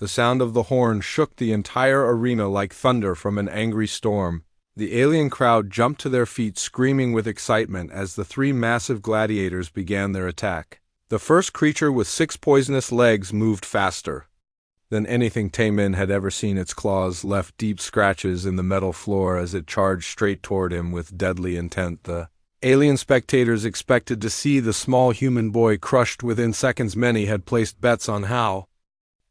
The sound of the horn shook the entire arena like thunder from an angry storm. The alien crowd jumped to their feet screaming with excitement as the three massive gladiators began their attack. The first creature with 6 poisonous legs moved faster than anything Taemin had ever seen. Its claws left deep scratches in the metal floor as it charged straight toward him with deadly intent. The alien spectators expected to see the small human boy crushed within seconds. Many had placed bets on how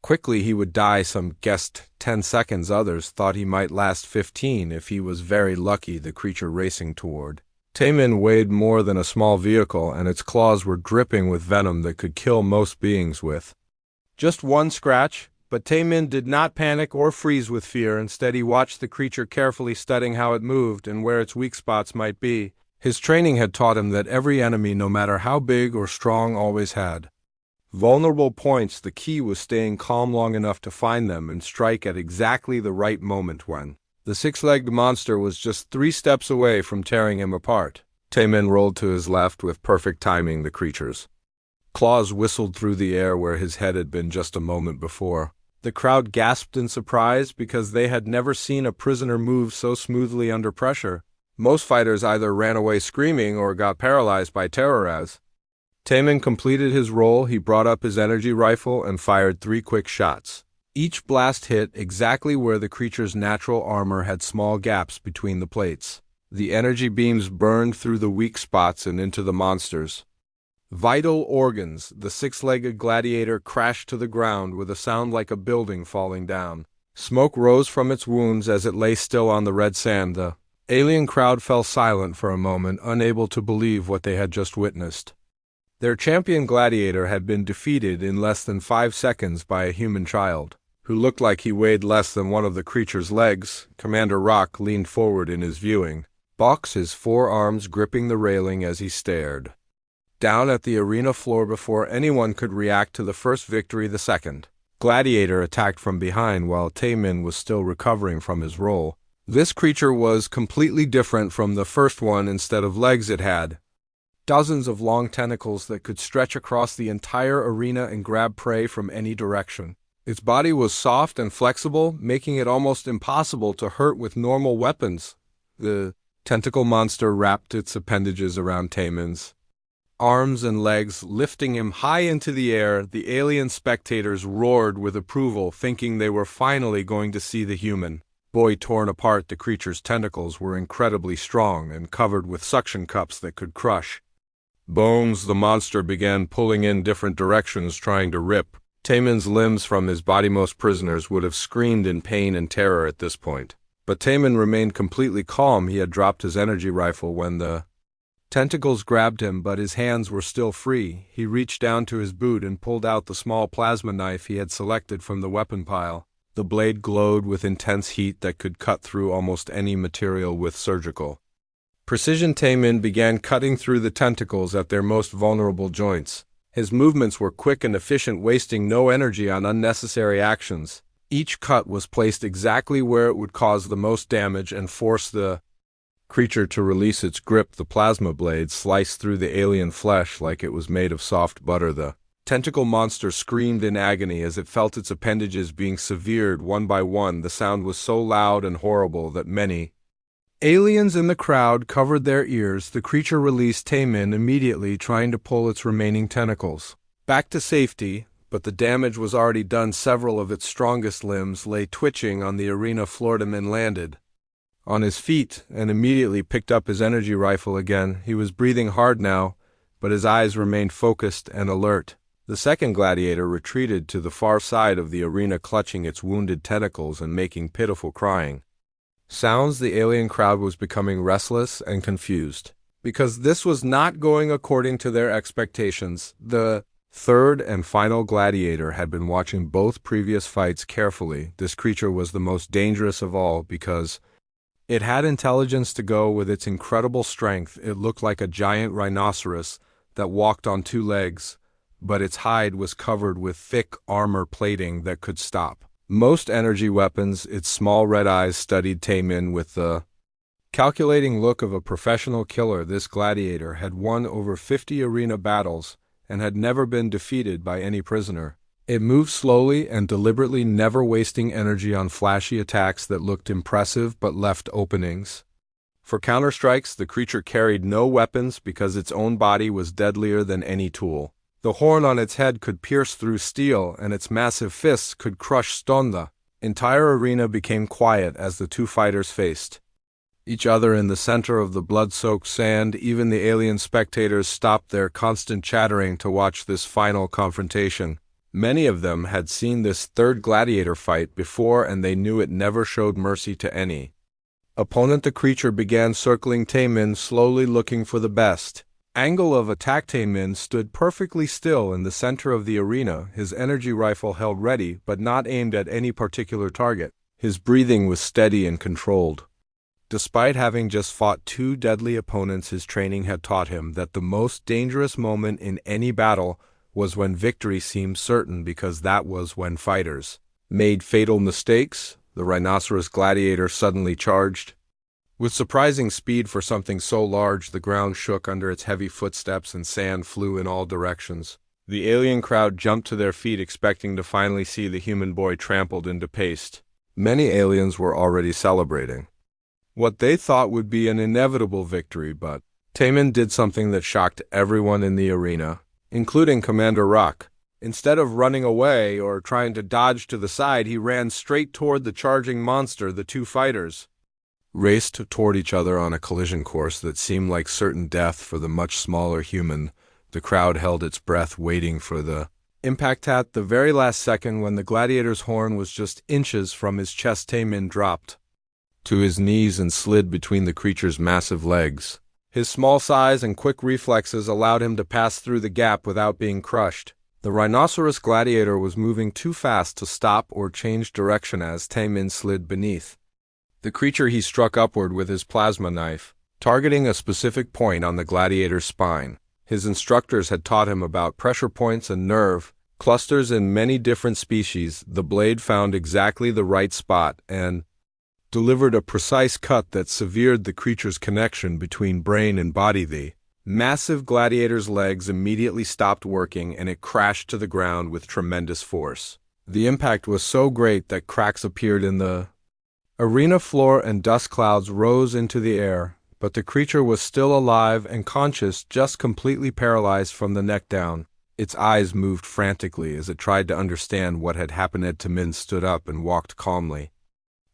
quickly he would die. Some guessed 10 seconds, others thought he might last 15 if he was very lucky. The creature racing toward Taemin weighed more than a small vehicle, and its claws were dripping with venom that could kill most beings with just one scratch. But Taemin did not panic or freeze with fear. Instead, he watched the creature carefully, studying how it moved and where its weak spots might be. His training had taught him that every enemy, no matter how big or strong, always had vulnerable points. The key was staying calm long enough to find them and strike at exactly the right moment. When the 6-legged monster was just 3 steps away from tearing him apart, Taemin rolled to his left with perfect timing. The creature's claws whistled through the air where his head had been just a moment before. The crowd gasped in surprise because they had never seen a prisoner move so smoothly under pressure. Most fighters either ran away screaming or got paralyzed by terror. As Taemin completed his roll, he brought up his energy rifle and fired 3 quick shots. Each blast hit exactly where the creature's natural armor had small gaps between the plates. The energy beams burned through the weak spots and into the monster's vital organs. The 6-legged gladiator crashed to the ground with a sound like a building falling down. Smoke rose from its wounds as it lay still on the red sand. The alien crowd fell silent for a moment, unable to believe what they had just witnessed. Their champion gladiator had been defeated in less than 5 seconds by a human child, who looked like he weighed less than one of the creature's legs. Commander Rock leaned forward in his viewing box, his forearms gripping the railing as he stared down at the arena floor. Before anyone could react to the first victory, the second gladiator attacked from behind while Taemin was still recovering from his roll. This creature was completely different from the first one. Instead of legs, it had dozens of long tentacles that could stretch across the entire arena and grab prey from any direction. Its body was soft and flexible, making it almost impossible to hurt with normal weapons. The tentacle monster wrapped its appendages around Taemin's arms and legs, lifting him high into the air. The alien spectators roared with approval, thinking they were finally going to see the human boy torn apart. The creature's tentacles were incredibly strong and covered with suction cups that could crush bones. The monster began pulling in different directions, trying to rip Taemin's limbs from his body. Most prisoners would have screamed in pain and terror at this point, but Taemin remained completely calm. He had dropped his energy rifle when the tentacles grabbed him, but his hands were still free. He reached down to his boot and pulled out the small plasma knife he had selected from the weapon pile. The blade glowed with intense heat that could cut through almost any material with surgical precision. Taemin began cutting through the tentacles at their most vulnerable joints. His movements were quick and efficient, wasting no energy on unnecessary actions. Each cut was placed exactly where it would cause the most damage and force the creature to release its grip. The plasma blade sliced through the alien flesh like it was made of soft butter. The tentacle monster screamed in agony as it felt its appendages being severed one by one. The sound was so loud and horrible that many aliens in the crowd covered their ears. The creature released Taemin immediately, trying to pull its remaining tentacles back to safety, but the damage was already done. Several of its strongest limbs lay twitching on the arena floor. Taemin landed on his feet and immediately picked up his energy rifle again. He was breathing hard now, but his eyes remained focused and alert. The second gladiator retreated to the far side of the arena, clutching its wounded tentacles and making pitiful crying sounds. The alien crowd was becoming restless and confused, because this was not going according to their expectations. The third and final gladiator had been watching both previous fights carefully. This creature was the most dangerous of all because it had intelligence to go with its incredible strength. It looked like a giant rhinoceros that walked on 2 legs, but its hide was covered with thick armor plating that could stop most energy weapons. Its small red eyes studied Taemin with the calculating look of a professional killer. This gladiator had won over 50 arena battles and had never been defeated by any prisoner. It moved slowly and deliberately, never wasting energy on flashy attacks that looked impressive but left openings. For counterstrikes, the creature carried no weapons because its own body was deadlier than any tool. The horn on its head could pierce through steel, and its massive fists could crush stone. The entire arena became quiet as the two fighters faced each other in the center of the blood-soaked sand. Even the alien spectators stopped their constant chattering to watch this final confrontation. Many of them had seen this third gladiator fight before, and they knew it never showed mercy to any opponent. The creature began circling Taemin, slowly looking for the best angle of attack. Taemin stood perfectly still in the center of the arena, his energy rifle held ready but not aimed at any particular target. His breathing was steady and controlled. Despite having just fought two deadly opponents, his training had taught him that the most dangerous moment in any battle was when victory seemed certain, because that was when fighters made fatal mistakes. The rhinoceros gladiator suddenly charged. With surprising speed for something so large, the ground shook under its heavy footsteps and sand flew in all directions. The alien crowd jumped to their feet, expecting to finally see the human boy trampled into paste. Many aliens were already celebrating what they thought would be an inevitable victory, but Taemin did something that shocked everyone in the arena, including Commander Rock. Instead of running away or trying to dodge to the side, he ran straight toward the charging monster. The two fighters raced toward each other on a collision course that seemed like certain death for the much smaller human. The crowd held its breath, waiting for the impact. At the very last second, when the gladiator's horn was just inches from his chest, Taemin dropped to his knees and slid between the creature's massive legs. His small size and quick reflexes allowed him to pass through the gap without being crushed. The rhinoceros gladiator was moving too fast to stop or change direction as Taemin slid beneath the creature. He struck upward with his plasma knife, targeting a specific point on the gladiator's spine. His instructors had taught him about pressure points and nerve clusters in many different species. The blade found exactly the right spot and delivered a precise cut that severed the creature's connection between brain and body. The massive gladiator's legs immediately stopped working, and it crashed to the ground with tremendous force. The impact was so great that cracks appeared in the arena floor and dust clouds rose into the air, but the creature was still alive and conscious, just completely paralyzed from the neck down. Its eyes moved frantically as it tried to understand what had happened. Taemin stood up and walked calmly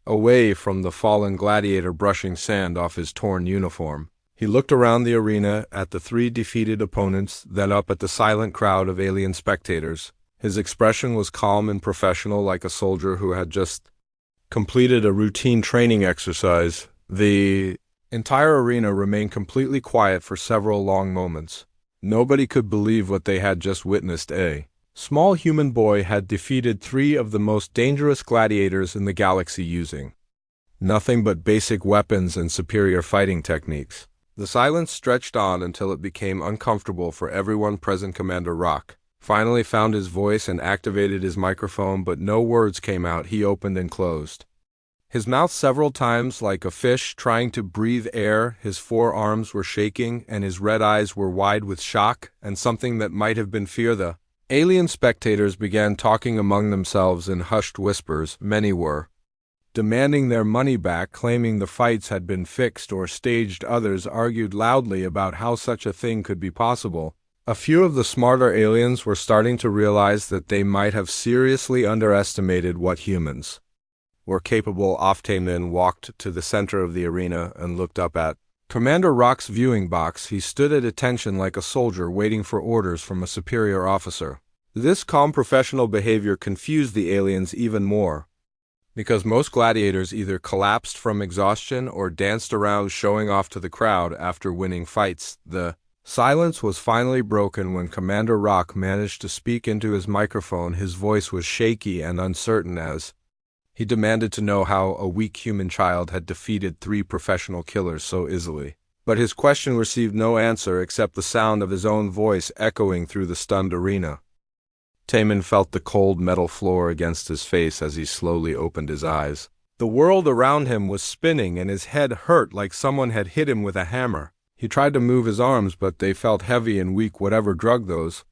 away from the fallen gladiator, brushing sand off his torn uniform. He looked around the arena at the three defeated opponents, then up at the silent crowd of alien spectators. His expression was calm and professional, like a soldier who had just completed a routine training exercise. The entire arena remained completely quiet for several long moments. Nobody could believe what they had just witnessed. A small human boy had defeated three of the most dangerous gladiators in the galaxy using nothing but basic weapons and superior fighting techniques. The silence stretched on until it became uncomfortable for everyone present. Commander Rock finally found his voice and activated his microphone, but no words came out. He opened and closed his mouth several times like a fish trying to breathe air. His forearms were shaking, and his red eyes were wide with shock and something that might have been fear. The alien spectators began talking among themselves in hushed whispers. Many were demanding their money back, claiming the fights had been fixed or staged. Others argued loudly about how such a thing could be possible. A few of the smarter aliens were starting to realize that they might have seriously underestimated what humans were capable of. Taemin walked to the center of the arena and looked up at Commander Rock's viewing box. He stood at attention like a soldier waiting for orders from a superior officer. This calm professional behavior confused the aliens even more, because most gladiators either collapsed from exhaustion or danced around showing off to the crowd after winning fights. The silence was finally broken when Commander Rock managed to speak into his microphone. His voice was shaky and uncertain as he demanded to know how a weak human child had defeated three professional killers so easily. But his question received no answer except the sound of his own voice echoing through the stunned arena. Taemin felt the cold metal floor against his face as he slowly opened his eyes. The world around him was spinning, and his head hurt like someone had hit him with a hammer. He tried to move his arms, but they felt heavy and weak. Whatever drug those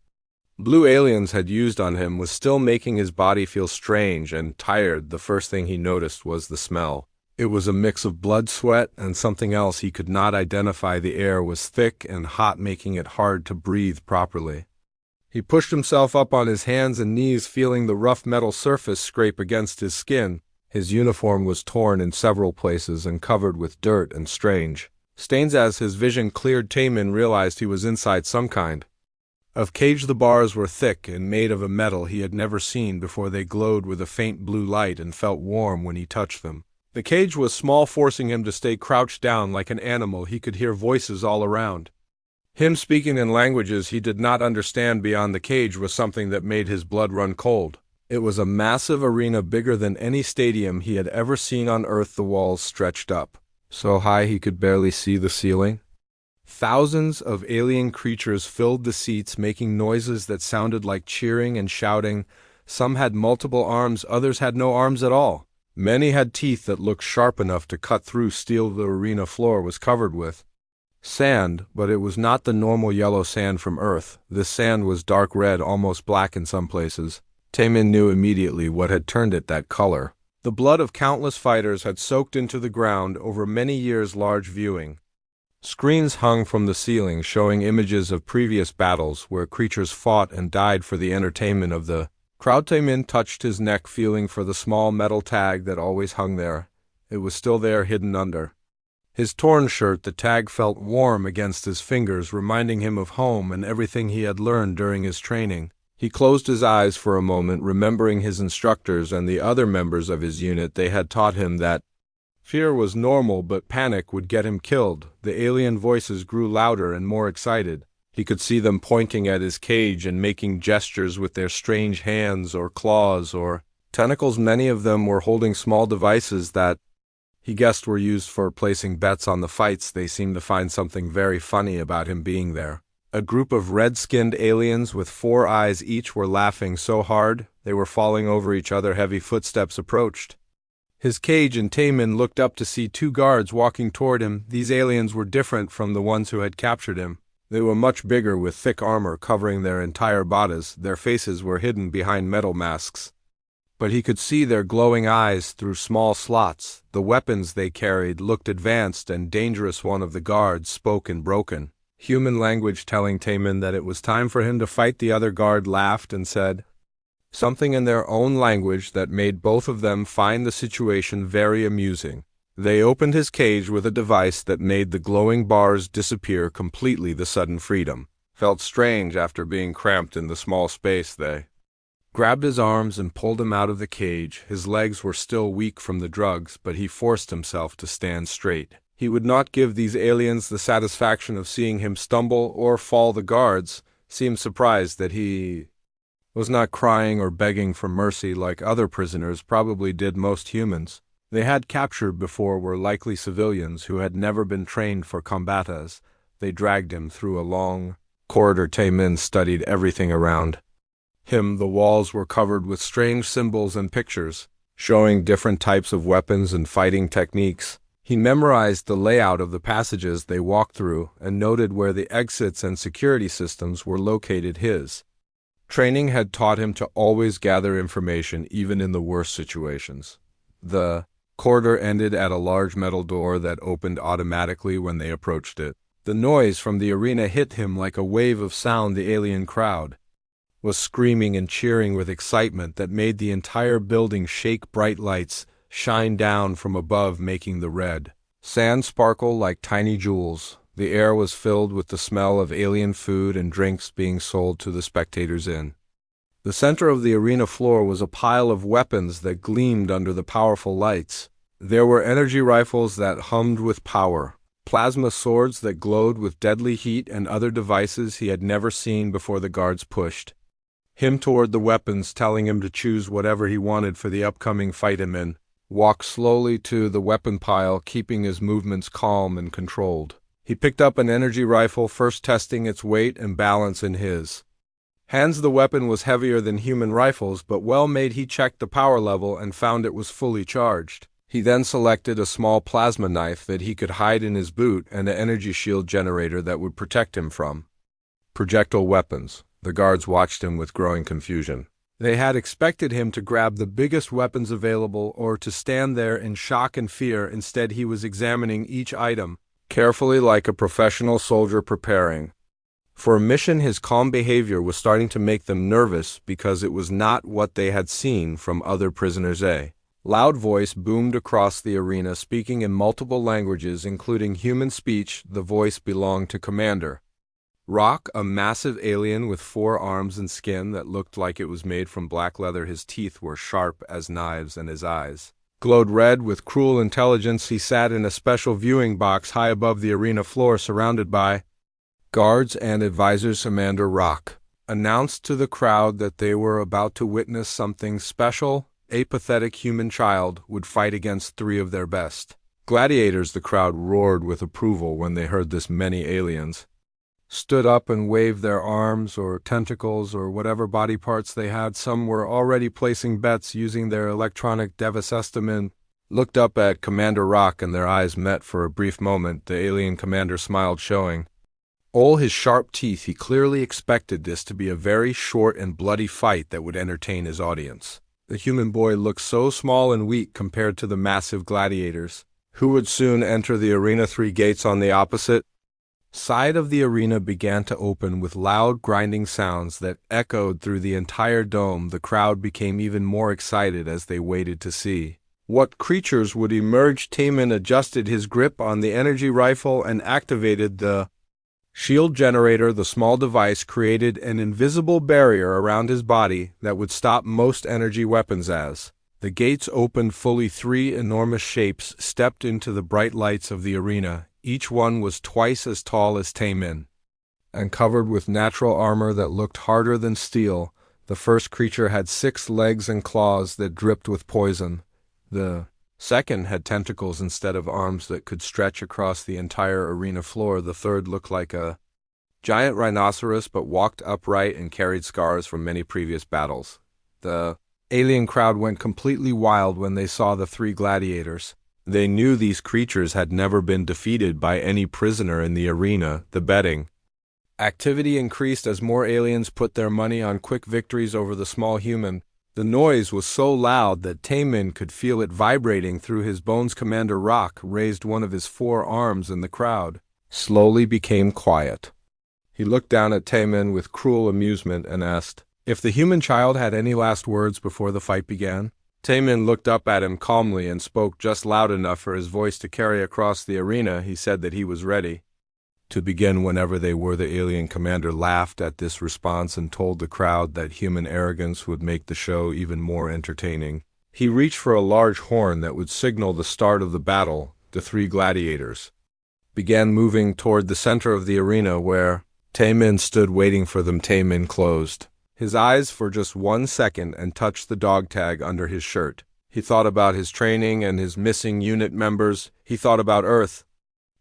blue aliens had used on him was still making his body feel strange and tired. The first thing he noticed was the smell. It was a mix of blood, sweat, and something else he could not identify. The air was thick and hot, making it hard to breathe properly. He pushed himself up on his hands and knees, feeling the rough metal surface scrape against his skin. His uniform was torn in several places and covered with dirt and strange stains. As his vision cleared, Taemin realized he was inside some kind of cage. The bars were thick and made of a metal he had never seen before. They glowed with a faint blue light and felt warm when he touched them. The cage was small, forcing him to stay crouched down like an animal. He could hear voices all around him speaking in languages he did not understand. Beyond the cage was something that made his blood run cold. It was a massive arena, bigger than any stadium he had ever seen on Earth. The walls stretched up so high he could barely see the ceiling. Thousands of alien creatures filled the seats, making noises that sounded like cheering and shouting. Some had multiple arms, others had no arms at all. Many had teeth that looked sharp enough to cut through steel. The arena floor was covered with sand, but it was not the normal yellow sand from Earth. This sand was dark red, almost black in some places. Taemin knew immediately what had turned it that color. The blood of countless fighters had soaked into the ground over many years. Large viewing screens hung from the ceiling, showing images of previous battles where creatures fought and died for the entertainment of the crowd. Taemin touched his neck, feeling for the small metal tag that always hung there. It was still there, hidden under his torn shirt. The tag felt warm against his fingers, reminding him of home and everything he had learned during his training. He closed his eyes for a moment, remembering his instructors and the other members of his unit. They had taught him that fear was normal, but panic would get him killed. The alien voices grew louder and more excited. He could see them pointing at his cage and making gestures with their strange hands or claws or tentacles. Many of them were holding small devices that he guessed were used for placing bets on the fights. They seemed to find something very funny about him being there. A group of red-skinned aliens with 4 eyes each were laughing so hard they were falling over each other. Heavy footsteps approached his cage, and Taemin looked up to see 2 guards walking toward him. These aliens were different from the ones who had captured him. They were much bigger, with thick armor covering their entire bodies. Their faces were hidden behind metal masks, but he could see their glowing eyes through small slots. The weapons they carried looked advanced and dangerous. One of the guards spoke in broken human language, telling Taemin that it was time for him to fight. The other guard laughed and said something in their own language that made both of them find the situation very amusing. They opened his cage with a device that made the glowing bars disappear completely. The sudden freedom felt strange after being cramped in the small space. They grabbed his arms and pulled him out of the cage. His legs were still weak from the drugs, but he forced himself to stand straight. He would not give these aliens the satisfaction of seeing him stumble or fall. The guards seemed surprised that he was not crying or begging for mercy like other prisoners probably did. Most humans they had captured before were likely civilians who had never been trained for combat. As they dragged him through a long corridor, Taemin studied everything around him. The walls were covered with strange symbols and pictures, showing different types of weapons and fighting techniques. He memorized the layout of the passages they walked through and noted where the exits and security systems were located. His training had taught him to always gather information, even in the worst situations. The corridor ended at a large metal door that opened automatically when they approached it. The noise from the arena hit him like a wave of sound. The alien crowd was screaming and cheering with excitement that made the entire building shake. Bright lights shine down from above, making the red sand sparkle like tiny jewels. The air was filled with the smell of alien food and drinks being sold to the spectators. In the center of the arena floor was a pile of weapons that gleamed under the powerful lights. There were energy rifles that hummed with power, plasma swords that glowed with deadly heat, and other devices he had never seen before. The guards pushed him toward the weapons, telling him to choose whatever he wanted for the upcoming fight. Taemin walked slowly to the weapon pile, keeping his movements calm and controlled. He picked up an energy rifle, first testing its weight and balance in his hands. The weapon was heavier than human rifles, but well made. He checked the power level and found it was fully charged. He then selected a small plasma knife that he could hide in his boot and an energy shield generator that would protect him from projectile weapons. The guards watched him with growing confusion. They had expected him to grab the biggest weapons available or to stand there in shock and fear. Instead, he was examining each item, carefully like a professional soldier preparing for a mission. His calm behavior was starting to make them nervous because it was not what they had seen from other prisoners. A loud voice boomed across the arena, speaking in multiple languages, including human speech. The voice belonged to Commander Rock, a massive alien with 4 arms and skin that looked like it was made from black leather. His teeth were sharp as knives and his eyes glowed red with cruel intelligence. He sat in a special viewing box high above the arena floor, surrounded by guards and advisors. Commander Rock announced to the crowd that they were about to witness something special. A pathetic human child would fight against 3 of their best gladiators. The crowd roared with approval when they heard this. Many aliens stood up and waved their arms or tentacles or whatever body parts they had. Some were already placing bets using their electronic device system and looked up at Commander Rock, and their eyes met for a brief moment. The alien commander smiled, showing all his sharp teeth. He clearly expected this to be a very short and bloody fight that would entertain his audience. The human boy looked so small and weak compared to the massive gladiators, who would soon enter the arena. 3 gates on the opposite side of the arena began to open with loud grinding sounds that echoed through the entire dome. The crowd became even more excited as they waited to see what creatures would emerge. Taman adjusted his grip on the energy rifle and activated the shield generator. The small device created an invisible barrier around his body that would stop most energy weapons. As the gates opened fully, 3 enormous shapes stepped into the bright lights of the arena. Each one was twice as tall as Taman and covered with natural armor that looked harder than steel. The first creature had 6 legs and claws that dripped with poison. The second had tentacles instead of arms that could stretch across the entire arena floor. The third looked like a giant rhinoceros but walked upright and carried scars from many previous battles. The alien crowd went completely wild when they saw the 3 gladiators. They knew these creatures had never been defeated by any prisoner in the arena. The betting activity increased as more aliens put their money on quick victories over the small human. The noise was so loud that Taman could feel it vibrating through his bones. Commander Rock raised one of his 4 arms and the crowd slowly became quiet. He looked down at Taman with cruel amusement and asked if the human child had any last words before the fight began. Taman looked up at him calmly and spoke just loud enough for his voice to carry across the arena. He said that he was ready to begin whenever they were. The alien commander laughed at this response and told the crowd that human arrogance would make the show even more entertaining. He reached for a large horn that would signal the start of the battle. The 3 gladiators began moving toward the center of the arena where Taman stood waiting for them. Taman closed his eyes for just 1 second and touched the dog tag under his shirt. He thought about his training and his missing unit members. He thought about Earth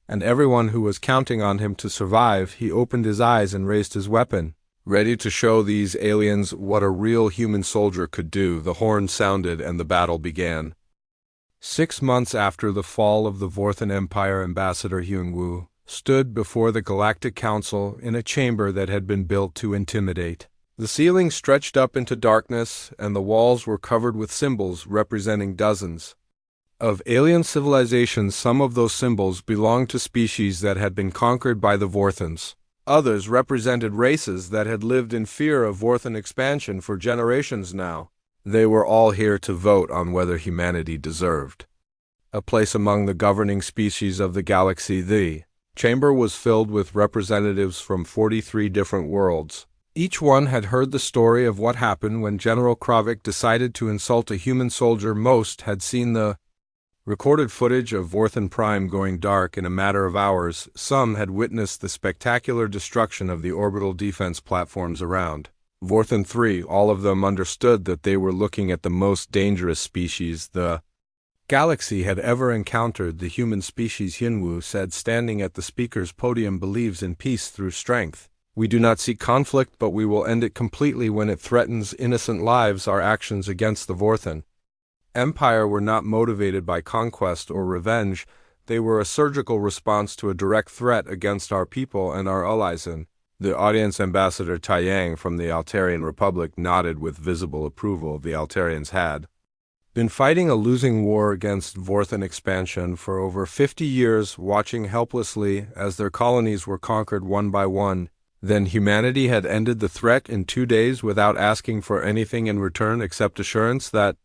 and everyone who was counting on him to survive. He opened his eyes and raised his weapon, ready to show these aliens what a real human soldier could do. The horn sounded and the battle began. 6 months after the fall of the Vorthan Empire, Ambassador Hyun-woo stood before the Galactic Council in a chamber that had been built to intimidate. The ceiling stretched up into darkness, and the walls were covered with symbols representing dozens of alien civilizations. Some of those symbols belonged to species that had been conquered by the Vorthans. Others represented races that had lived in fear of Vorthan expansion for generations now. They were all here to vote on whether humanity deserved a place among the governing species of the galaxy. The chamber was filled with representatives from 43 different worlds. Each one had heard the story of what happened when General Kravik decided to insult a human soldier. Most had seen the recorded footage of Vorthan Prime going dark in a matter of hours. Some had witnessed the spectacular destruction of the orbital defense platforms around Vorthan 3. All of them understood that they were looking at the most dangerous species the galaxy had ever encountered. The human species, Hyun-woo said, standing at the speaker's podium, believes in peace through strength. We do not seek conflict, but we will end it completely when it threatens innocent lives. Our actions against the Vorthan Empire were not motivated by conquest or revenge. They were a surgical response to a direct threat against our people and our allies in The audience ambassador Taiyang from the Altarian Republic nodded with visible approval. The Altarians had been fighting a losing war against Vorthan expansion for over 50 years, watching helplessly as their colonies were conquered one by one. Then humanity had ended the threat in 2 days without asking for anything in return except assurance that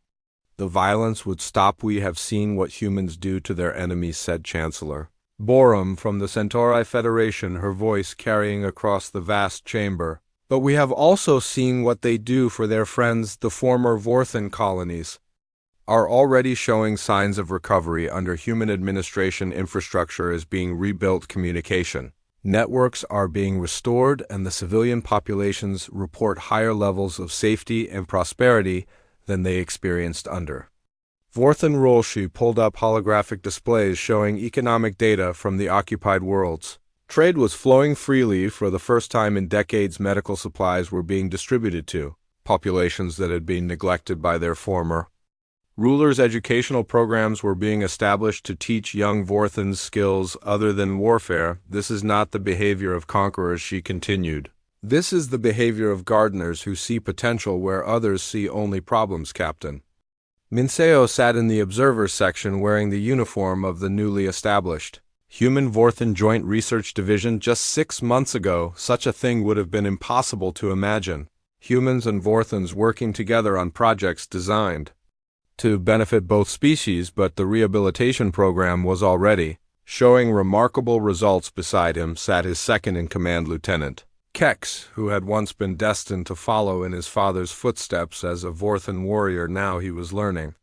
the violence would stop. "We have seen what humans do to their enemies," said Chancellor Borum from the Centauri Federation, her voice carrying across the vast chamber. "But we have also seen what they do for their friends, the former Vorthan colonies are already showing signs of recovery under human administration. Infrastructure is being rebuilt, communication networks are being restored, and the civilian populations report higher levels of safety and prosperity than they experienced under Vorthan rule." She pulled up holographic displays showing economic data from the occupied worlds. Trade was flowing freely. For the first time in decades, medical supplies were being distributed to populations that had been neglected by their former rulers. Educational programs were being established to teach young Vorthans skills other than warfare. "This is not the behavior of conquerors," she continued. "This is the behavior of gardeners who see potential where others see only problems, Captain." Minseo sat in the observers section wearing the uniform of the newly established Human Vorthan Joint Research Division. Just 6 months ago, such a thing would have been impossible to imagine. Humans and Vorthans working together on projects designed to benefit both species, but the rehabilitation program was already showing remarkable results. Beside him sat his second-in-command Lieutenant Kex, who had once been destined to follow in his father's footsteps as a Vorthan warrior. Now he was learning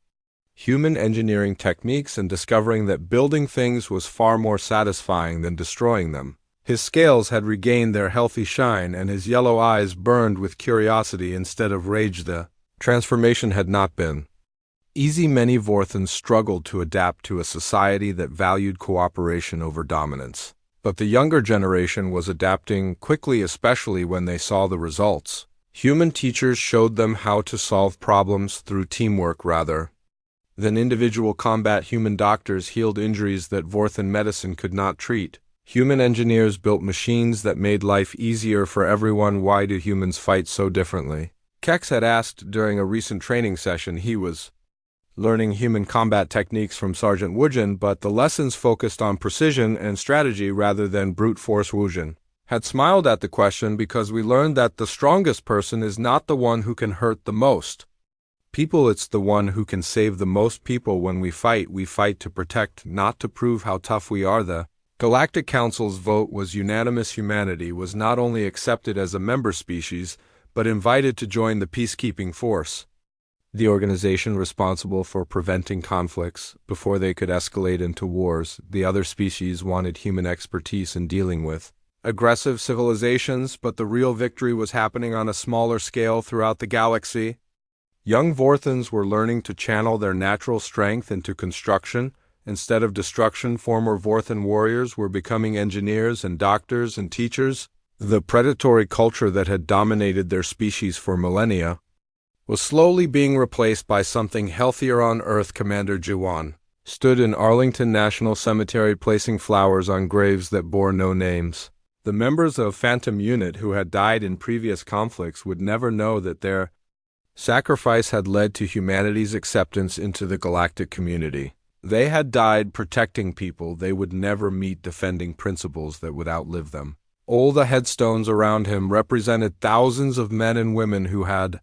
human engineering techniques and discovering that building things was far more satisfying than destroying them. His scales had regained their healthy shine, and his yellow eyes burned with curiosity instead of rage. The transformation had not been easy. Many Vorthans struggled to adapt to a society that valued cooperation over dominance. But the younger generation was adapting quickly, especially when they saw the results. Human teachers showed them how to solve problems through teamwork rather than individual combat. Human doctors healed injuries that Vorthan medicine could not treat. Human engineers built machines that made life easier for everyone. "Why do humans fight so differently?" Kex had asked during a recent training session. He was learning human combat techniques from Sergeant Wujin, but the lessons focused on precision and strategy rather than brute force. Wujin had smiled at the question. "Because we learned that the strongest person is not the one who can hurt the most people, it's the one who can save the most people. When we fight to protect, not to prove how tough we are." The Galactic Council's vote was unanimous. Humanity was not only accepted as a member species, but invited to join the peacekeeping force, the organization responsible for preventing conflicts before they could escalate into wars. The other species wanted human expertise in dealing with aggressive civilizations, but the real victory was happening on a smaller scale throughout the galaxy. Young Vorthans were learning to channel their natural strength into construction instead of destruction. Former Vorthan warriors were becoming engineers and doctors and teachers. The predatory culture that had dominated their species for millennia was slowly being replaced by something healthier on Earth. Commander Jiwan stood in Arlington National Cemetery placing flowers on graves that bore no names. The members of Phantom Unit who had died in previous conflicts would never know that their sacrifice had led to humanity's acceptance into the galactic community. They had died protecting people they would never meet, defending principles that would outlive them. All the headstones around him represented thousands of men and women who had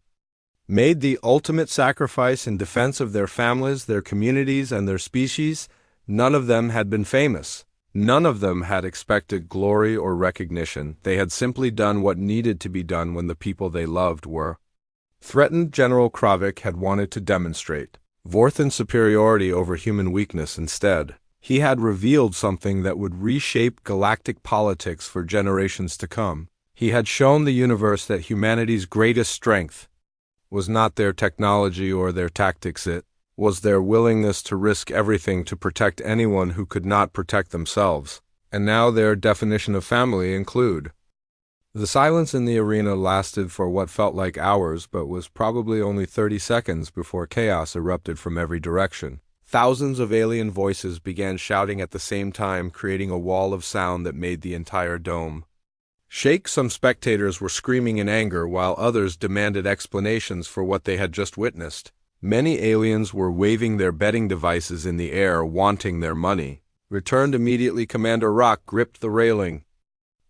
made the ultimate sacrifice in defense of their families, their communities, and their species. None of them had been famous. None of them had expected glory or recognition. They had simply done what needed to be done when the people they loved were threatened. General Kravik had wanted to demonstrate Vorthan superiority over human weakness. Instead, he had revealed something that would reshape galactic politics for generations to come. He had shown the universe that humanity's greatest strength was not their technology or their tactics. It was their willingness to risk everything to protect anyone who could not protect themselves. And now their definition of family include. The silence in the arena lasted for what felt like hours, but was probably only 30 seconds before chaos erupted from every direction. Thousands of alien voices began shouting at the same time, creating a wall of sound that made the entire dome Some spectators were screaming in anger while others demanded explanations for what they had just witnessed. Many aliens were waving their betting devices in the air, wanting their money. Returned immediately. Commander Rock gripped the railing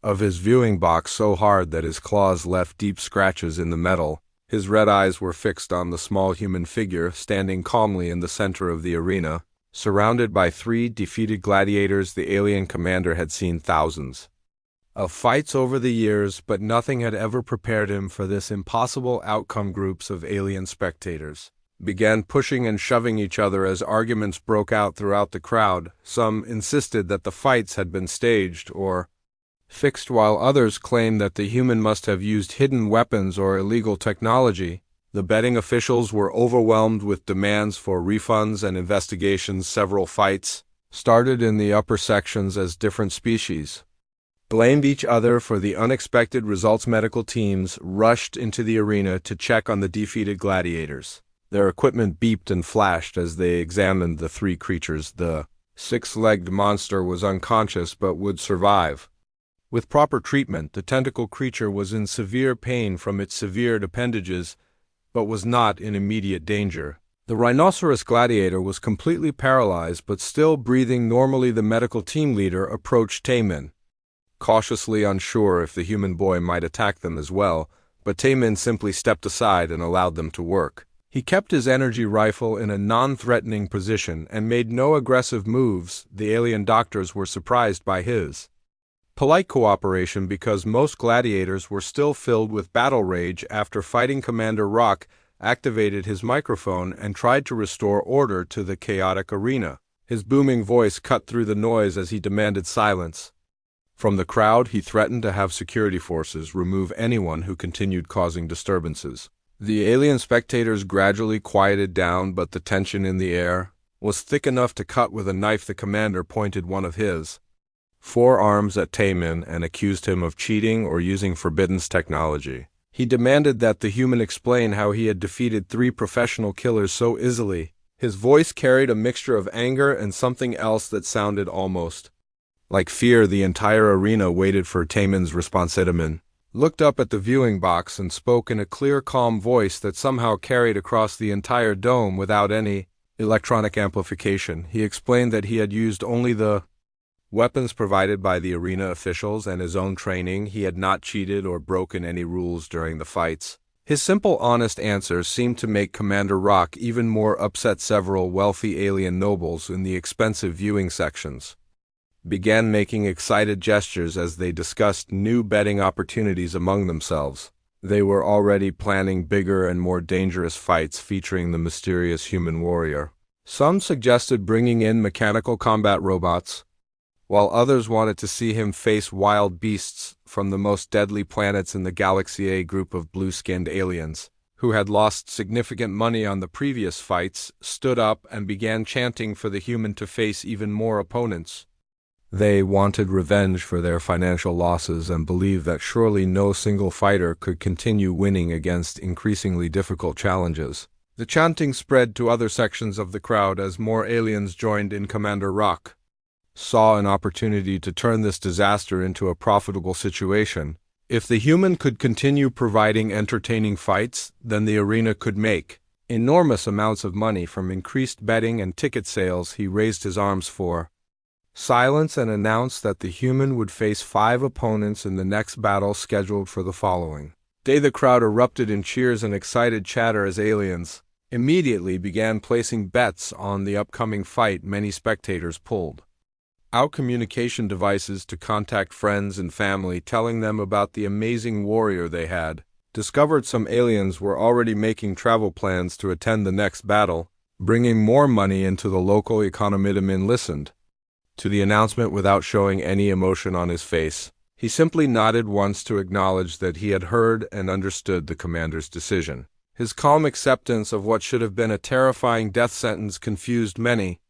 of his viewing box so hard that his claws left deep scratches in the metal. His red eyes were fixed on the small human figure standing calmly in the center of the arena. Surrounded by 3 defeated gladiators, the alien commander had seen thousands of fights over the years, but nothing had ever prepared him for this impossible outcome. Groups of alien spectators began pushing and shoving each other as arguments broke out throughout the crowd. Some insisted that the fights had been staged or fixed, while others claimed that the human must have used hidden weapons or illegal technology. The betting officials were overwhelmed with demands for refunds and investigations. Several fights started in the upper sections as different species blamed each other for the unexpected results. Medical teams rushed into the arena to check on the defeated gladiators. Their equipment beeped and flashed as they examined the 3 creatures. The 6-legged monster was unconscious but would survive. With proper treatment, the tentacle creature was in severe pain from its severed appendages, but was not in immediate danger. The rhinoceros gladiator was completely paralyzed but still breathing normally. The medical team leader approached Taemin, cautiously unsure if the human boy might attack them as well, but Taemin simply stepped aside and allowed them to work. He kept his energy rifle in a non-threatening position and made no aggressive moves. The alien doctors were surprised by his polite cooperation because most gladiators were still filled with battle rage after fighting. Commander Rock activated his microphone and tried to restore order to the chaotic arena. His booming voice cut through the noise as he demanded silence. From the crowd, he threatened to have security forces remove anyone who continued causing disturbances. The alien spectators gradually quieted down, but the tension in the air was thick enough to cut with a knife. The commander pointed one of his forearms at Taemin and accused him of cheating or using forbidden technology. He demanded that the human explain how he had defeated 3 professional killers so easily. His voice carried a mixture of anger and something else that sounded almost like fear. The entire arena waited for Taemin's response. Taemin looked up at the viewing box and spoke in a clear, calm voice that somehow carried across the entire dome without any electronic amplification. He explained that he had used only the weapons provided by the arena officials and his own training. He had not cheated or broken any rules during the fights. His simple, honest answers seemed to make Commander Rock even more upset. Several wealthy alien nobles in the expensive viewing sections began making excited gestures as they discussed new betting opportunities among themselves. They were already planning bigger and more dangerous fights featuring the mysterious human warrior. Some suggested bringing in mechanical combat robots, while others wanted to see him face wild beasts from the most deadly planets in the galaxy. A group of blue-skinned aliens, who had lost significant money on the previous fights, stood up and began chanting for the human to face even more opponents. They wanted revenge for their financial losses and believed that surely no single fighter could continue winning against increasingly difficult challenges. The chanting spread to other sections of the crowd as more aliens joined in. Commander Rock saw an opportunity to turn this disaster into a profitable situation. If the human could continue providing entertaining fights, then the arena could make enormous amounts of money from increased betting and ticket sales. He raised his arms for silence and announced that the human would face 5 opponents in the next battle scheduled for the following day. The crowd erupted in cheers and excited chatter as aliens immediately began placing bets on the upcoming fight. Many spectators pulled out communication devices to contact friends and family, telling them about the amazing warrior they had discovered. Some aliens were already making travel plans to attend the next battle, bringing more money into the local economy. Taemin listened to the announcement without showing any emotion on his face. He simply nodded once to acknowledge that he had heard and understood the commander's decision. His calm acceptance of what should have been a terrifying death sentence confused many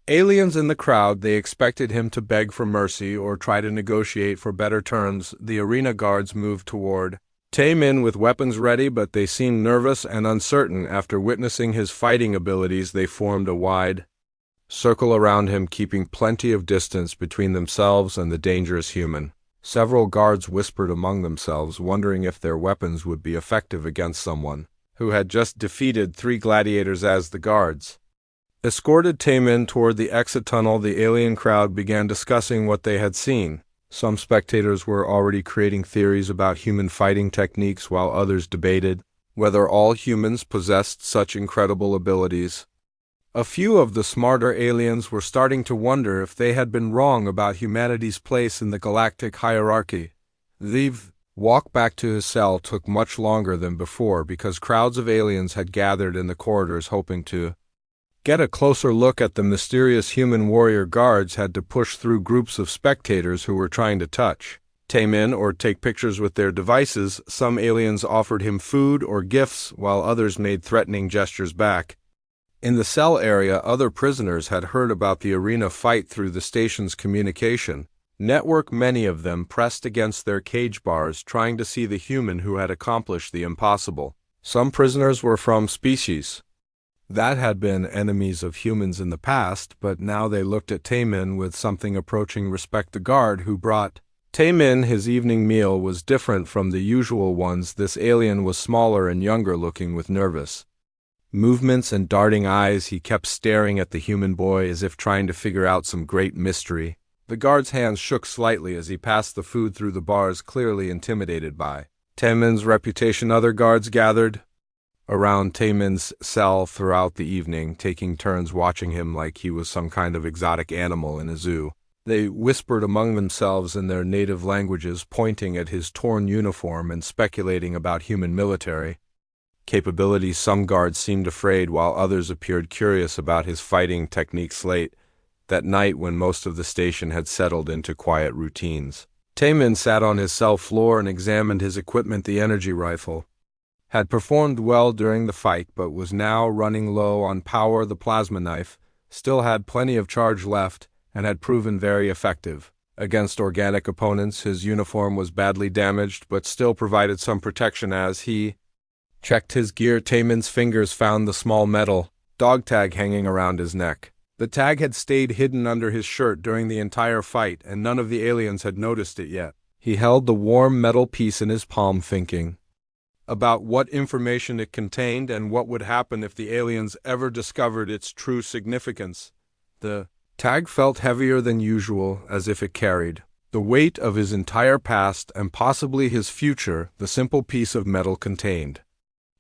aliens in the crowd. They expected him to beg for mercy or try to negotiate for better terms. The arena guards moved toward Taemin with weapons ready, but they seemed nervous and uncertain. After witnessing his fighting abilities, they formed a wide circle around him, keeping plenty of distance between themselves and the dangerous human. Several guards whispered among themselves, wondering if their weapons would be effective against someone who had just defeated 3 gladiators as the guards. Escorted Taemin toward the exit tunnel, the alien crowd began discussing what they had seen. Some spectators were already creating theories about human fighting techniques, while others debated whether all humans possessed such incredible abilities. A few of the smarter aliens were starting to wonder if they had been wrong about humanity's place in the galactic hierarchy. The walk back to his cell took much longer than before because crowds of aliens had gathered in the corridors hoping to get a closer look at the mysterious human warrior. Guards had to push through groups of spectators who were trying to touch Taemin or take pictures with their devices. Some aliens offered him food or gifts, while others made threatening gestures back. In the cell area, other prisoners had heard about the arena fight through the station's communication network. Many of them pressed against their cage bars, trying to see the human who had accomplished the impossible. Some prisoners were from species that had been enemies of humans in the past, but now they looked at Taemin with something approaching respect. The guard who brought Taemin his evening meal was different from the usual ones. This alien was smaller and younger looking, with nervous movements and darting eyes. He kept staring at the human boy as if trying to figure out some great mystery. The guard's hands shook slightly as he passed the food through the bars, clearly intimidated by Taemin's reputation. Other guards gathered around Taemin's cell throughout the evening, taking turns watching him like he was some kind of exotic animal in a zoo. They whispered among themselves in their native languages, pointing at his torn uniform and speculating about human military capabilities. Some guards seemed afraid, while others appeared curious about his fighting techniques. Late that night, when most of the station had settled into quiet routines, Taemin sat on his cell floor and examined his equipment. The energy rifle had performed well during the fight, but was now running low on power. The plasma knife still had plenty of charge left and had proven very effective against organic opponents. His uniform was badly damaged, but still provided some protection. As he checked his gear, Taemin's fingers found the small metal dog tag hanging around his neck. The tag had stayed hidden under his shirt during the entire fight, and none of the aliens had noticed it yet. He held the warm metal piece in his palm, thinking about what information it contained and what would happen if the aliens ever discovered its true significance. The tag felt heavier than usual, as if it carried the weight of his entire past and possibly his future. The simple piece of metal contained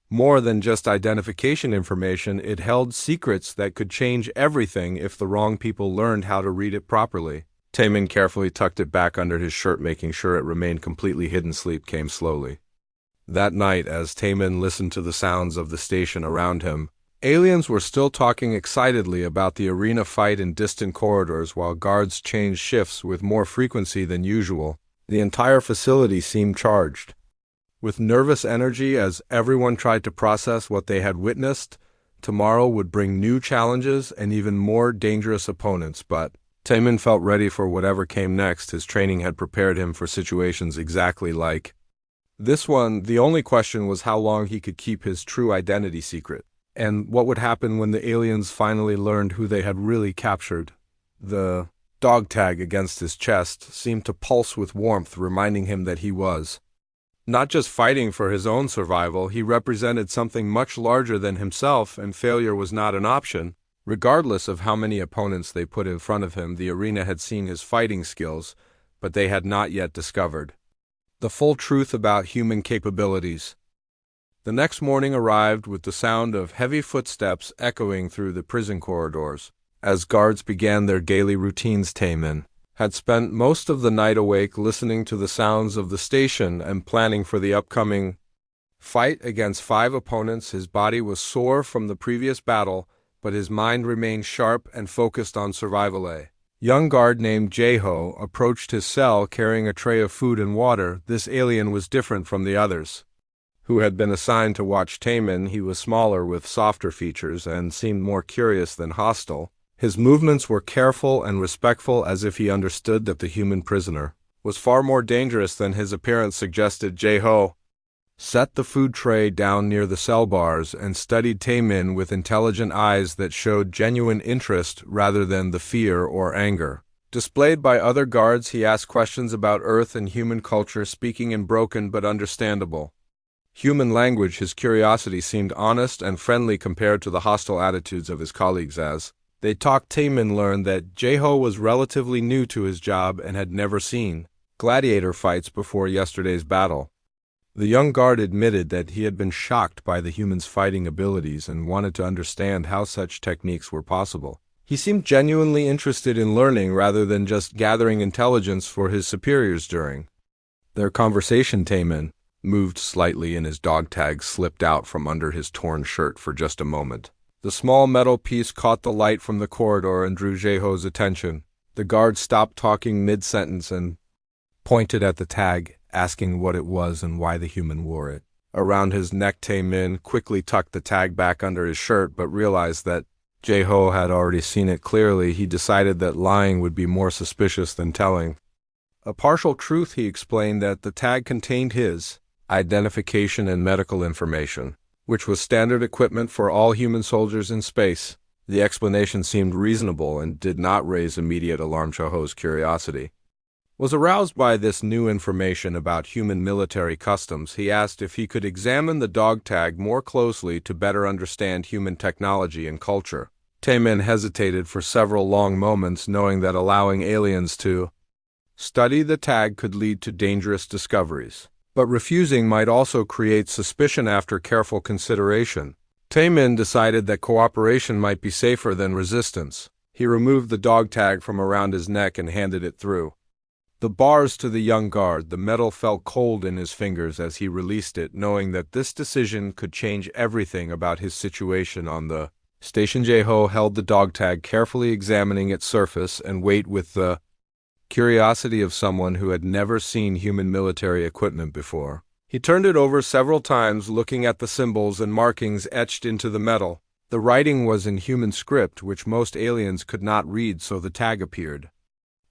more than just identification information. It held secrets that could change everything if the wrong people learned how to read it properly. Taemin carefully tucked it back under his shirt, making sure it remained completely hidden. Sleep came slowly that night as Taemin listened to the sounds of the station around him. Aliens were still talking excitedly about the arena fight in distant corridors, while guards changed shifts with more frequency than usual. The entire facility seemed charged with nervous energy as everyone tried to process what they had witnessed. Tomorrow would bring new challenges and even more dangerous opponents, but Taemin felt ready for whatever came next. His training had prepared him for situations exactly like this one. The only question was how long he could keep his true identity secret, and what would happen when the aliens finally learned who they had really captured. The dog tag against his chest seemed to pulse with warmth, reminding him that he was not just fighting for his own survival. He represented something much larger than himself, and failure was not an option. Regardless of how many opponents they put in front of him, the arena had seen his fighting skills, but they had not yet discovered the full truth about human capabilities. The next morning arrived with the sound of heavy footsteps echoing through the prison corridors. As guards began their daily routines, Taemin had spent most of the night awake, listening to the sounds of the station and planning for the upcoming fight against 5 opponents. His body was sore from the previous battle, but his mind remained sharp and focused on survival. A young guard named Jaeho approached his cell carrying a tray of food and water. This alien was different from the others who had been assigned to watch Taemin. He was smaller with softer features and seemed more curious than hostile. His movements were careful and respectful, as if he understood that the human prisoner was far more dangerous than his appearance suggested. Jaeho set the food tray down near the cell bars and studied Taemin with intelligent eyes that showed genuine interest rather than the fear or anger Displayed by other guards, he asked questions about Earth and human culture, speaking in broken but understandable human language. His curiosity seemed honest and friendly compared to the hostile attitudes of his colleagues. As they talked, Taemin learned that Jae-ho was relatively new to his job and had never seen gladiator fights before yesterday's battle. The young guard admitted that he had been shocked by the humans' fighting abilities and wanted to understand how such techniques were possible. He seemed genuinely interested in learning rather than just gathering intelligence for his superiors. During their conversation, Taemin moved slightly and his dog tag slipped out from under his torn shirt for just a moment. The small metal piece caught the light from the corridor and drew Jae-ho's attention. The guard stopped talking mid-sentence and pointed at the tag, asking what it was and why the human wore it around his neck. Taemin quickly tucked the tag back under his shirt, but realized that Jae-ho had already seen it clearly. He decided that lying would be more suspicious than telling a partial truth. He explained that the tag contained his identification and medical information, which was standard equipment for all human soldiers in space. The explanation seemed reasonable and did not raise immediate alarm. Jae-ho's curiosity was aroused by this new information about human military customs. He asked if he could examine the dog tag more closely to better understand human technology and culture. Taemin hesitated for several long moments, knowing that allowing aliens to study the tag could lead to dangerous discoveries. But refusing might also create suspicion. After careful consideration, Taemin decided that cooperation might be safer than resistance. He removed the dog tag from around his neck and handed it through the bars to the young guard. The metal felt cold in his fingers as he released it, knowing that this decision could change everything about his situation on the station. Jae-ho held the dog tag, carefully examining its surface and weight with the curiosity of someone who had never seen human military equipment before. He turned it over several times, looking at the symbols and markings etched into the metal. The writing was in human script, which most aliens could not read, so the tag appeared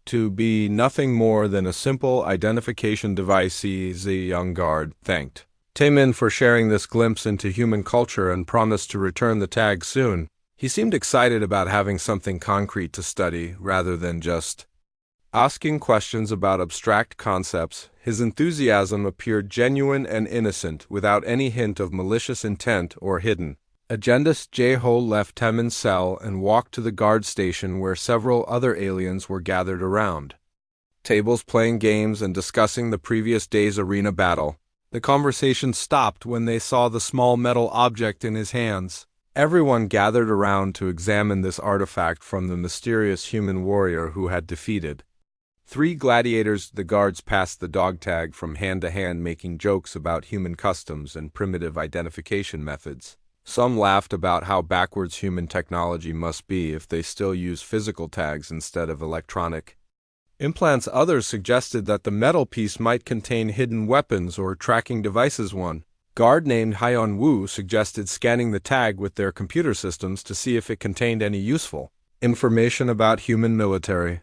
to be nothing more than a simple identification device. The young guard thanked Taemin for sharing this glimpse into human culture and promised to return the tag soon. He seemed excited about having something concrete to study rather than just asking questions about abstract concepts. His enthusiasm appeared genuine and innocent, without any hint of malicious intent or hidden agendas. Jae-ho left Taemin's cell and walked to the guard station, where several other aliens were gathered around tables playing games and discussing the previous day's arena battle. The conversation stopped when they saw the small metal object in his hands. Everyone gathered around to examine this artifact from the mysterious human warrior who had defeated 3 gladiators. The guards passed the dog tag from hand to hand, making jokes about human customs and primitive identification methods. Some laughed about how backwards human technology must be if they still use physical tags instead of electronic implants. Others suggested that the metal piece might contain hidden weapons or tracking devices. One guard named Hyeon Woo suggested scanning the tag with their computer systems to see if it contained any useful information about human military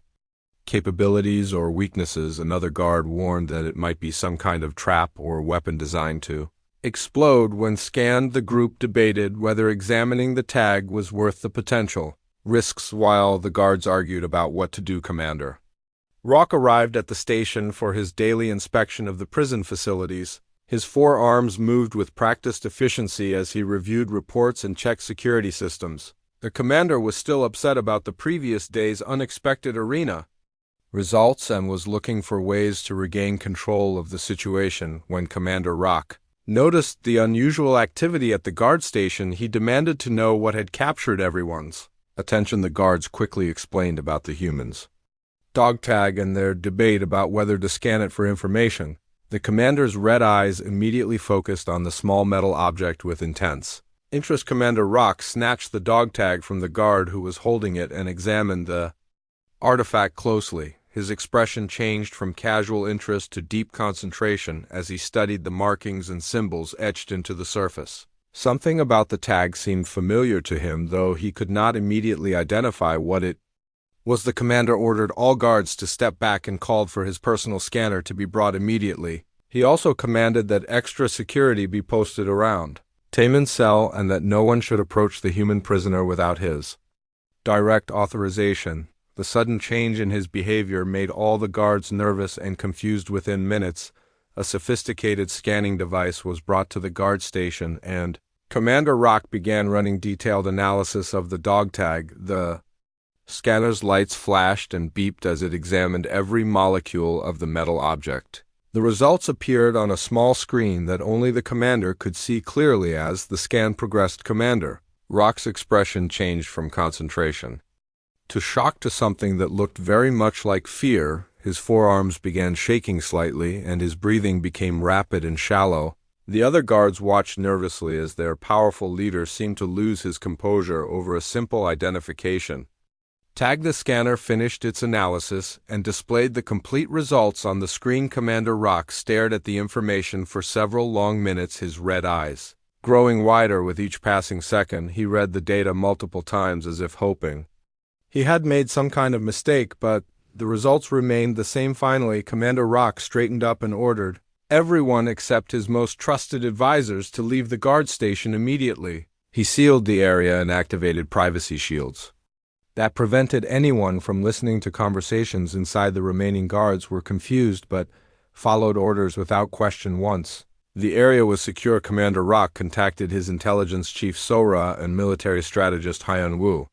capabilities or weaknesses. Another guard warned that it might be some kind of trap or weapon designed to explode when scanned. The group debated whether examining the tag was worth the potential risks, while the guards argued about what to do. Commander Rock arrived at the station for his daily inspection of the prison facilities. His forearms moved with practiced efficiency as he reviewed reports and checked security systems. The commander was still upset about the previous day's unexpected arena results and was looking for ways to regain control of the situation. When Commander Rock noticed the unusual activity at the guard station, he demanded to know what had captured everyone's attention. The guards quickly explained about the humans' dog tag and their debate about whether to scan it for information. The commander's red eyes immediately focused on the small metal object with intense interest. Commander Rock snatched the dog tag from the guard who was holding it and examined the artifact closely. His expression changed from casual interest to deep concentration as he studied the markings and symbols etched into the surface. Something about the tag seemed familiar to him, though he could not immediately identify what it was. The commander ordered all guards to step back and called for his personal scanner to be brought immediately. He also commanded that extra security be posted around Taemin's cell and that no one should approach the human prisoner without his direct authorization. The sudden change in his behavior made all the guards nervous and confused. Within minutes, a sophisticated scanning device was brought to the guard station, and Commander Rock began running detailed analysis of the dog tag. The scanner's lights flashed and beeped as it examined every molecule of the metal object. The results appeared on a small screen that only the commander could see clearly. As the scan progressed, Commander Rock's expression changed from concentration to shock to something that looked very much like fear. His forearms began shaking slightly, and his breathing became rapid and shallow. The other guards watched nervously as their powerful leader seemed to lose his composure over a simple identification tag. The scanner finished its analysis and displayed the complete results on the screen. Commander Rock stared at the information for several long minutes, his red eyes growing wider with each passing second. He read the data multiple times as if hoping he had made some kind of mistake, but the results remained the same. Finally, Commander Rock straightened up and ordered everyone except his most trusted advisors to leave the guard station immediately. He sealed the area and activated privacy shields that prevented anyone from listening to conversations inside. The remaining guards were confused but followed orders without question. Once the area was secure, Commander Rock contacted his intelligence chief Sora and military strategist Hyun Woo,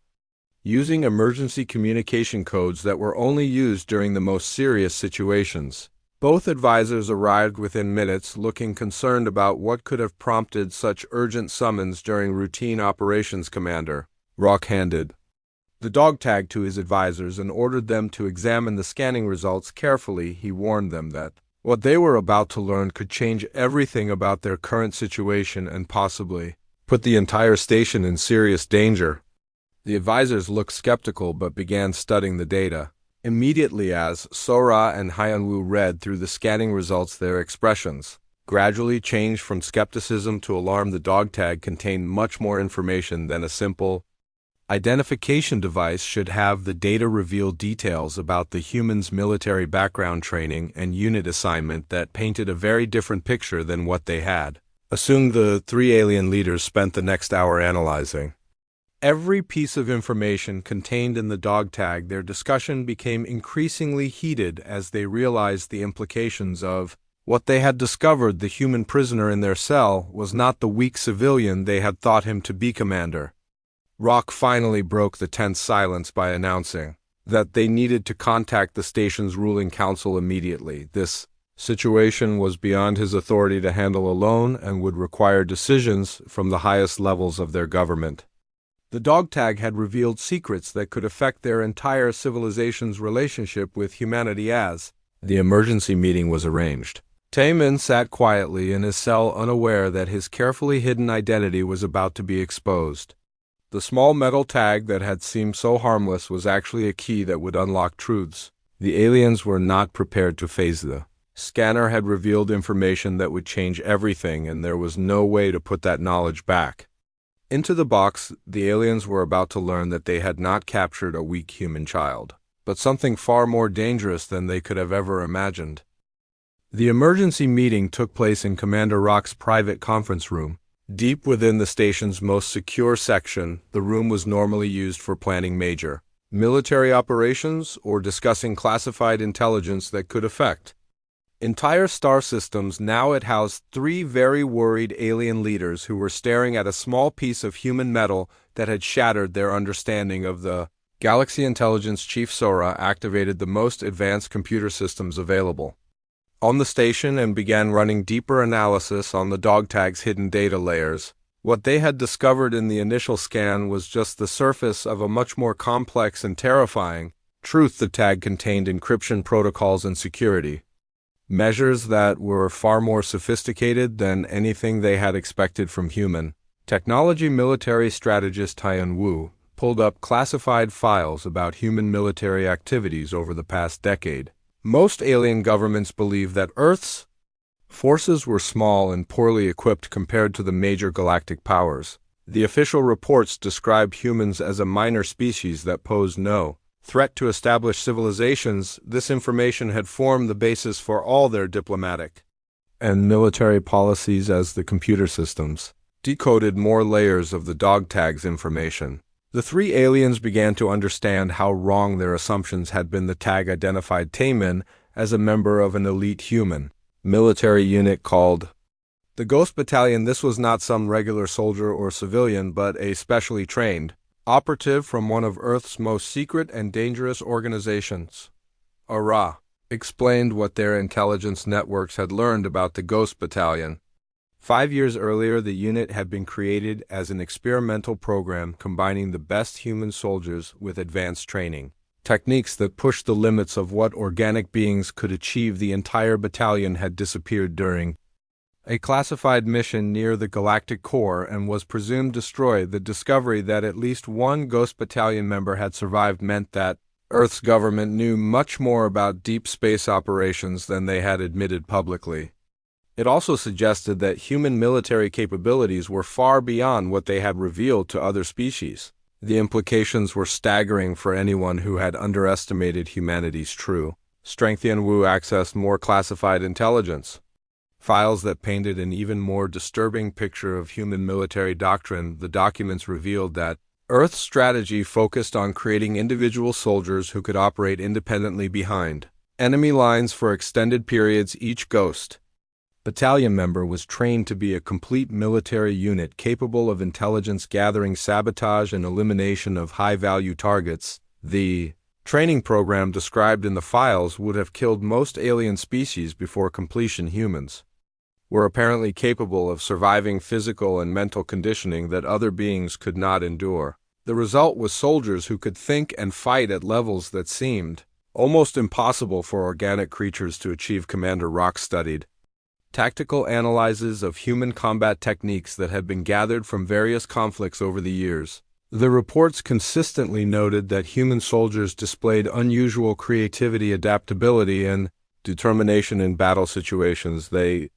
using emergency communication codes that were only used during the most serious situations. Both advisors arrived within minutes, looking concerned about what could have prompted such urgent summons during routine operations. Commander Rock handed the dog tag to his advisors and ordered them to examine the scanning results carefully. He warned them that what they were about to learn could change everything about their current situation and possibly put the entire station in serious danger. The advisors looked skeptical but began studying the data. Immediately as Sora and Hyunwoo read through the scanning results, their expressions gradually changed from skepticism to alarm. The dog tag contained much more information than a simple identification device should have. The data revealed details about the human's military background, training, and unit assignment that painted a very different picture than what they had assumed. The three alien leaders spent the next hour analyzing every piece of information contained in the dog tag. Their discussion became increasingly heated as they realized the implications of what they had discovered. The human prisoner in their cell was not the weak civilian they had thought him to be. Commander Rock finally broke the tense silence by announcing that they needed to contact the station's ruling council immediately. This situation was beyond his authority to handle alone and would require decisions from the highest levels of their government. The dog tag had revealed secrets that could affect their entire civilization's relationship with humanity. As the emergency meeting was arranged, Taemin sat quietly in his cell, unaware that his carefully hidden identity was about to be exposed. The small metal tag that had seemed so harmless was actually a key that would unlock truths the aliens were not prepared to face. The scanner had revealed information that would change everything, and there was no way to put that knowledge back into the box. The aliens were about to learn that they had not captured a weak human child, but something far more dangerous than they could have ever imagined. The emergency meeting took place in Commander Rock's private conference room, deep within the station's most secure section. The room was normally used for planning major military operations or discussing classified intelligence that could affect entire star systems. Now it housed three very worried alien leaders who were staring at a small piece of human metal that had shattered their understanding of the galaxy. Intelligence Chief Sora activated the most advanced computer systems available on the station and began running deeper analysis on the dog tag's hidden data layers. What they had discovered in the initial scan was just the surface of a much more complex and terrifying truth. The tag contained encryption protocols and security measures that were far more sophisticated than anything they had expected from human technology. Military strategist Hyun Woo pulled up classified files about human military activities over the past decade. Most alien governments believed that Earth's forces were small and poorly equipped compared to the major galactic powers. The official reports described humans as a minor species that posed no threat to established civilizations. This information had formed the basis for all their diplomatic and military policies as the computer systems decoded more layers of the dog tag's information. The three aliens began to understand how wrong their assumptions had been. The tag identified Taemin as a member of an elite human military unit called the Ghost Battalion. This was not some regular soldier or civilian, but a specially trained operative from one of Earth's most secret and dangerous organizations. Ara explained what their intelligence networks had learned about the Ghost Battalion. 5 years earlier, the unit had been created as an experimental program combining the best human soldiers with advanced training techniques that pushed the limits of what organic beings could achieve. The entire battalion had disappeared during a classified mission near the Galactic core and was presumed destroyed. The discovery that at least one Ghost Battalion member had survived meant that Earth's government knew much more about deep space operations than they had admitted publicly. It also suggested that human military capabilities were far beyond what they had revealed to other species. The implications were staggering for anyone who had underestimated humanity's true strength. Wu accessed more classified intelligence files that painted an even more disturbing picture of human military doctrine. The documents revealed that Earth's strategy focused on creating individual soldiers who could operate independently behind enemy lines for extended periods. Each Ghost Battalion member was trained to be a complete military unit capable of intelligence gathering, sabotage, and elimination of high-value targets. The training program described in the files would have killed most alien species before completion. Humans were apparently capable of surviving physical and mental conditioning that other beings could not endure. The result was soldiers who could think and fight at levels that seemed almost impossible for organic creatures to achieve. Commander Rock studied tactical analyses of human combat techniques that had been gathered from various conflicts over the years. The reports consistently noted that human soldiers displayed unusual creativity, adaptability, and determination in battle situations. They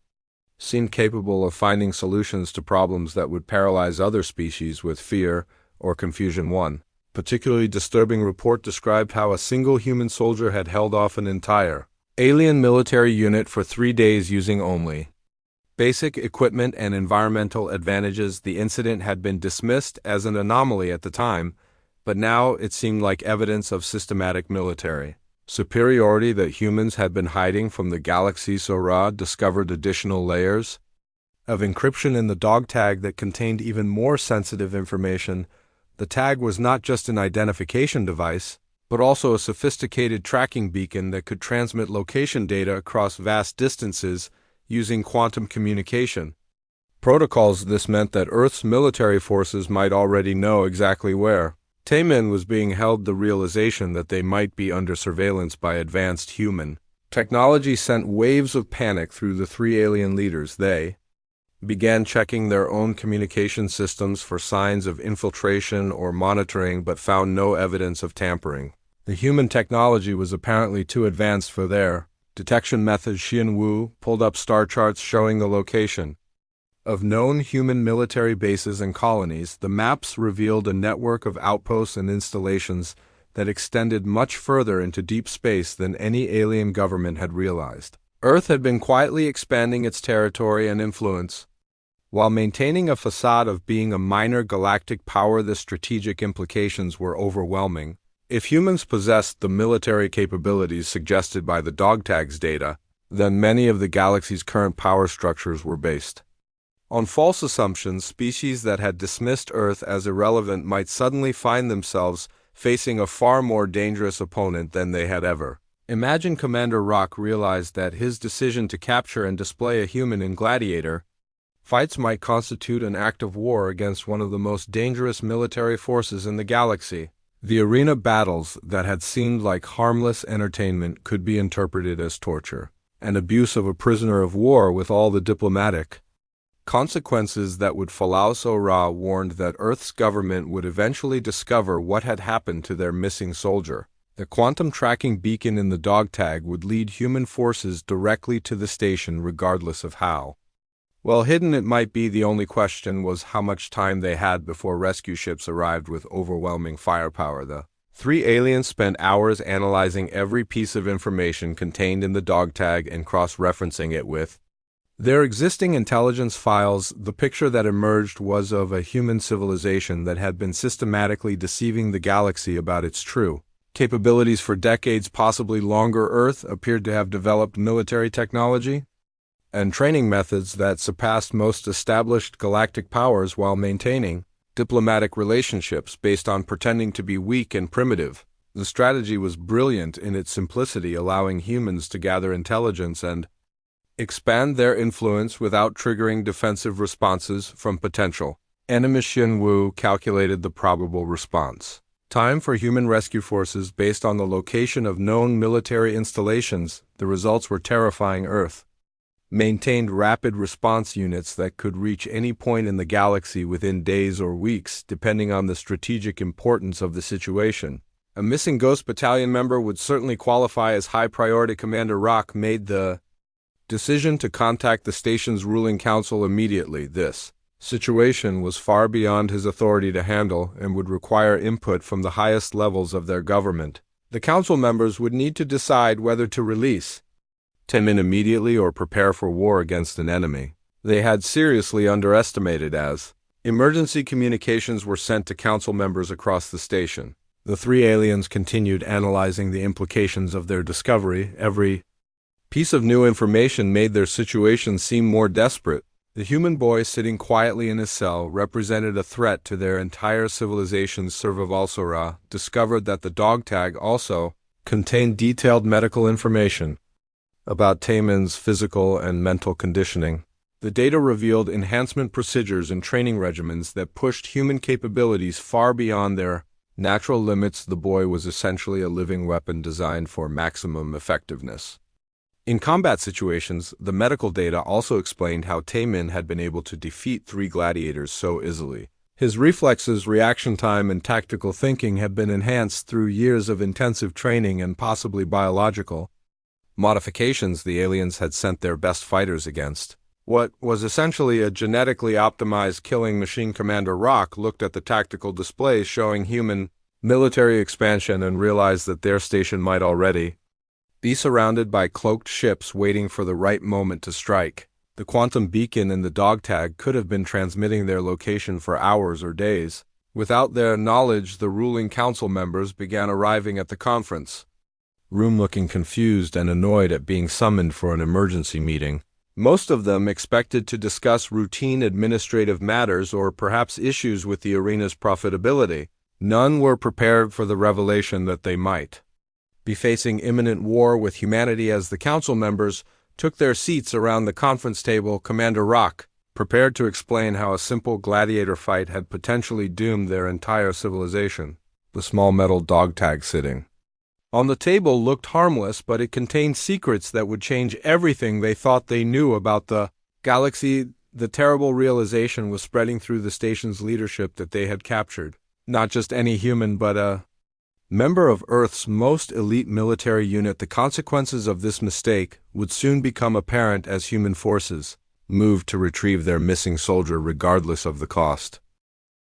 seemed capable of finding solutions to problems that would paralyze other species with fear or confusion. One particularly disturbing report described how a single human soldier had held off an entire alien military unit for 3 days using only basic equipment and environmental advantages. The incident had been dismissed as an anomaly at the time, but now it seemed like evidence of systematic military superiority that humans had been hiding from the galaxy. Sora discovered additional layers of encryption in the dog tag that contained even more sensitive information. The tag was not just an identification device, but also a sophisticated tracking beacon that could transmit location data across vast distances using quantum communication protocols. This meant that Earth's military forces might already know exactly where Taemin was being held. The realization that they might be under surveillance by advanced human technology sent waves of panic through the three alien leaders. They began checking their own communication systems for signs of infiltration or monitoring, but found no evidence of tampering. The human technology was apparently too advanced for their detection methods. Xian Wu pulled up star charts showing the location of known human military bases and colonies. The maps revealed a network of outposts and installations that extended much further into deep space than any alien government had realized. Earth had been quietly expanding its territory and influence, while maintaining a facade of being a minor galactic power. The strategic implications were overwhelming. If humans possessed the military capabilities suggested by the dog tags data, then many of the galaxy's current power structures were based on false assumptions. Species that had dismissed Earth as irrelevant might suddenly find themselves facing a far more dangerous opponent than they had ever imagined. Commander Rock realized that his decision to capture and display a human in gladiator fights might constitute an act of war against one of the most dangerous military forces in the galaxy. The arena battles that had seemed like harmless entertainment could be interpreted as torture, an abuse of a prisoner of war with all the diplomatic consequences that would follow. Sora warned that Earth's government would eventually discover what had happened to their missing soldier. The quantum tracking beacon in the dog tag would lead human forces directly to the station regardless of how well hidden it might be. The only question was how much time they had before rescue ships arrived with overwhelming firepower. The three aliens spent hours analyzing every piece of information contained in the dog tag and cross-referencing it with Their existing intelligence files, the picture that emerged was of a human civilization that had been systematically deceiving the galaxy about its true capabilities for decades, possibly longer. Earth appeared to have developed military technology and training methods that surpassed most established galactic powers while maintaining diplomatic relationships based on pretending to be weak and primitive. The strategy was brilliant in its simplicity, allowing humans to gather intelligence and expand their influence without triggering defensive responses from potential enemies. Shin calculated the probable response time for human rescue forces based on the location of known military installations. The results were terrifying. Earth maintained rapid response units that could reach any point in the galaxy within days or weeks, depending on the strategic importance of the situation. A missing Ghost Battalion member would certainly qualify as high priority. Commander Rock made the decision to contact the station's ruling council immediately. This situation was far beyond his authority to handle and would require input from the highest levels of their government. The council members would need to decide whether to release Taemin immediately or prepare for war against an enemy they had seriously underestimated. As emergency communications were sent to council members across the station, the three aliens continued analyzing the implications of their discovery. Every piece of new information made their situation seem more desperate. The human boy sitting quietly in his cell represented a threat to their entire civilization's Servavalsora discovered that the dog tag also contained detailed medical information about Taemin's physical and mental conditioning. The data revealed enhancement procedures and training regimens that pushed human capabilities far beyond their natural limits. The boy was essentially a living weapon designed for maximum effectiveness in combat situations. The medical data also explained how Taemin had been able to defeat three gladiators so easily. His reflexes, reaction time, and tactical thinking had been enhanced through years of intensive training and possibly biological modifications. The aliens had sent their best fighters against what was essentially a genetically optimized killing machine. Commander Rock looked at the tactical displays showing human military expansion and realized that their station might already be surrounded by cloaked ships waiting for the right moment to strike. The quantum beacon in the dog tag could have been transmitting their location for hours or days. Without their knowledge, the ruling council members began arriving at the conference room looking confused and annoyed at being summoned for an emergency meeting. Most of them expected to discuss routine administrative matters or perhaps issues with the arena's profitability. None were prepared for the revelation that they might be facing imminent war with humanity. As the council members took their seats around the conference table, Commander Rock prepared to explain how a simple gladiator fight had potentially doomed their entire civilization. The small metal dog tag sitting on the table looked harmless, but it contained secrets that would change everything they thought they knew about the galaxy. The terrible realization was spreading through the station's leadership that they had captured not just any human, but a member of Earth's most elite military unit. The consequences of this mistake would soon become apparent as human forces moved to retrieve their missing soldier regardless of the cost.